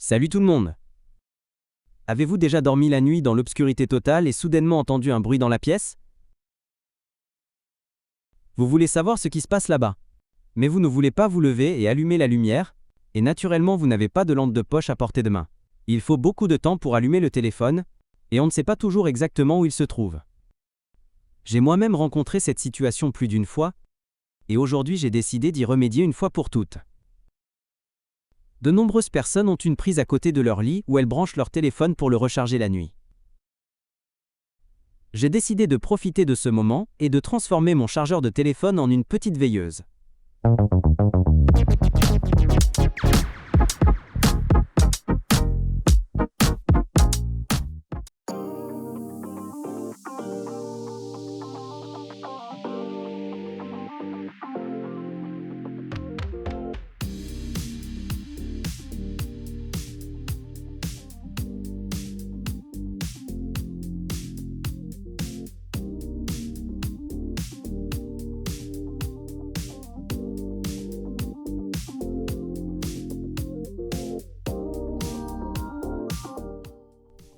Salut tout le monde! Avez-vous déjà dormi la nuit dans l'obscurité totale et soudainement entendu un bruit dans la pièce? Vous voulez savoir ce qui se passe là-bas. Mais vous ne voulez pas vous lever et allumer la lumière, et naturellement vous n'avez pas de lampe de poche à portée de main. Il faut beaucoup de temps pour allumer le téléphone, et on ne sait pas toujours exactement où il se trouve. J'ai moi-même rencontré cette situation plus d'une fois, et aujourd'hui j'ai décidé d'y remédier une fois pour toutes. De nombreuses personnes ont une prise à côté de leur lit où elles branchent leur téléphone pour le recharger la nuit. J'ai décidé de profiter de ce moment et de transformer mon chargeur de téléphone en une petite veilleuse.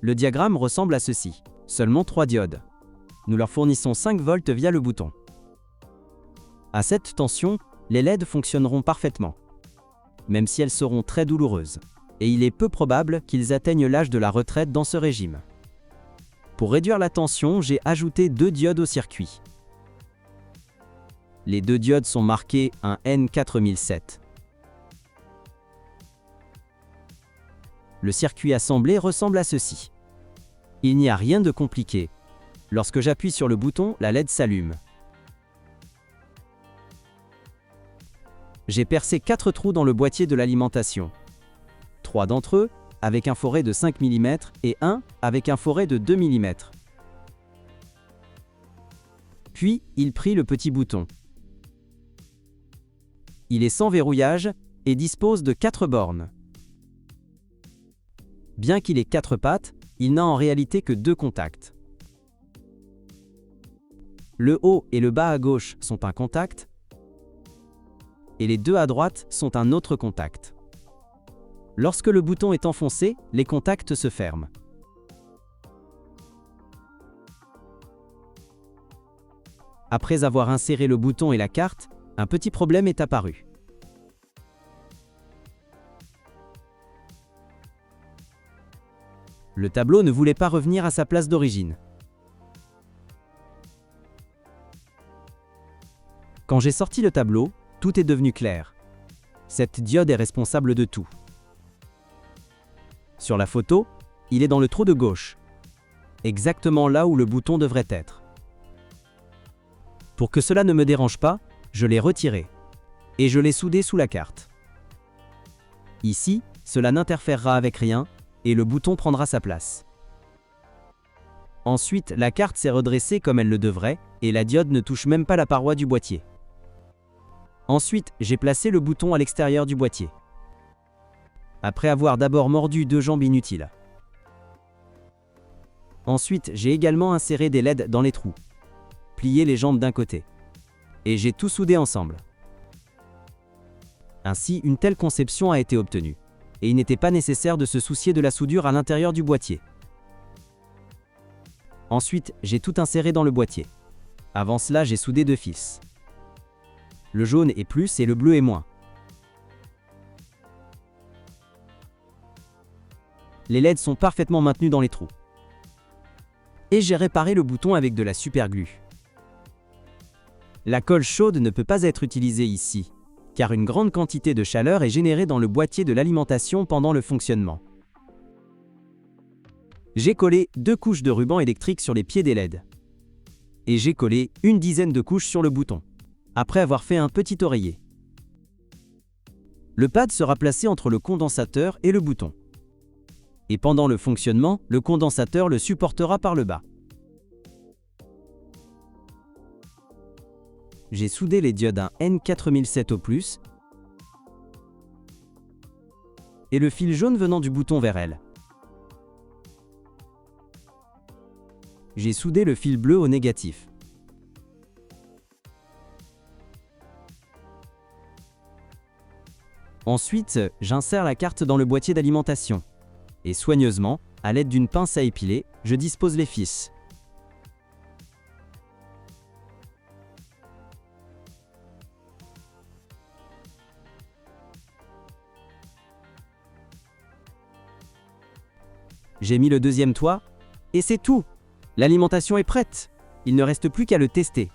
Le diagramme ressemble à ceci. Seulement 3 diodes. Nous leur fournissons 5 volts via le bouton. À cette tension, les LED fonctionneront parfaitement, même si elles seront très douloureuses. Et il est peu probable qu'ils atteignent l'âge de la retraite dans ce régime. Pour réduire la tension, j'ai ajouté 2 diodes au circuit. Les 2 diodes sont marquées un N4007. Le circuit assemblé ressemble à ceci. Il n'y a rien de compliqué. Lorsque j'appuie sur le bouton, la LED s'allume. J'ai percé 4 trous dans le boîtier de l'alimentation. 3 d'entre eux avec un foret de 5 mm et un avec un foret de 2 mm. Puis, il prit le petit bouton. Il est sans verrouillage et dispose de 4 bornes. Bien qu'il ait 4 pattes, il n'a en réalité que 2 contacts. Le haut et le bas à gauche sont un contact, et les 2 à droite sont un autre contact. Lorsque le bouton est enfoncé, les contacts se ferment. Après avoir inséré le bouton et la carte, un petit problème est apparu. Le tableau ne voulait pas revenir à sa place d'origine. Quand j'ai sorti le tableau, tout est devenu clair. Cette diode est responsable de tout. Sur la photo, il est dans le trou de gauche, exactement là où le bouton devrait être. Pour que cela ne me dérange pas, je l'ai retiré et je l'ai soudé sous la carte. Ici, cela n'interférera avec rien et le bouton prendra sa place. Ensuite, la carte s'est redressée comme elle le devrait et la diode ne touche même pas la paroi du boîtier. Ensuite, j'ai placé le bouton à l'extérieur du boîtier, après avoir d'abord mordu 2 jambes inutiles. Ensuite, j'ai également inséré des LED dans les trous, plié les jambes d'un côté, et j'ai tout soudé ensemble. Ainsi, une telle conception a été obtenue, et il n'était pas nécessaire de se soucier de la soudure à l'intérieur du boîtier. Ensuite, j'ai tout inséré dans le boîtier. Avant cela, j'ai soudé 2 fils. Le jaune est plus et le bleu est moins. Les LED sont parfaitement maintenus dans les trous. Et j'ai réparé le bouton avec de la super-glue. La colle chaude ne peut pas être utilisée ici, car une grande quantité de chaleur est générée dans le boîtier de l'alimentation pendant le fonctionnement. J'ai collé 2 couches de ruban électrique sur les pieds des LED. Et j'ai collé une dizaine de couches sur le bouton, après avoir fait un petit oreiller. Le pad sera placé entre le condensateur et le bouton. Et pendant le fonctionnement, le condensateur le supportera par le bas. J'ai soudé les diodes un N4007 au plus et le fil jaune venant du bouton vers elle. J'ai soudé le fil bleu au négatif. Ensuite, j'insère la carte dans le boîtier d'alimentation. Et soigneusement, à l'aide d'une pince à épiler, je dispose les fils. J'ai mis le deuxième toit, et c'est tout! L'alimentation est prête! Il ne reste plus qu'à le tester.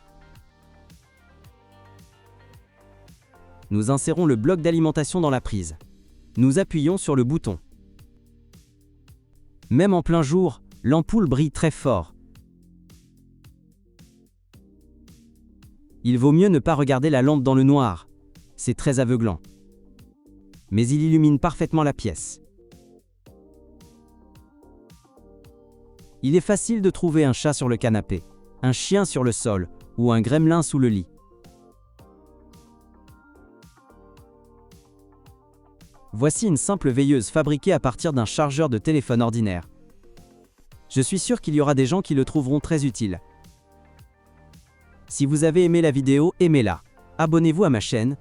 Nous insérons le bloc d'alimentation dans la prise. Nous appuyons sur le bouton. Même en plein jour, l'ampoule brille très fort. Il vaut mieux ne pas regarder la lampe dans le noir. C'est très aveuglant. Mais il illumine parfaitement la pièce. Il est facile de trouver un chat sur le canapé, un chien sur le sol ou un gremlin sous le lit. Voici une simple veilleuse fabriquée à partir d'un chargeur de téléphone ordinaire. Je suis sûr qu'il y aura des gens qui le trouveront très utile. Si vous avez aimé la vidéo, aimez-la. Abonnez-vous à ma chaîne.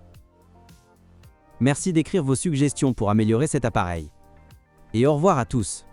Merci d'écrire vos suggestions pour améliorer cet appareil. Et au revoir à tous.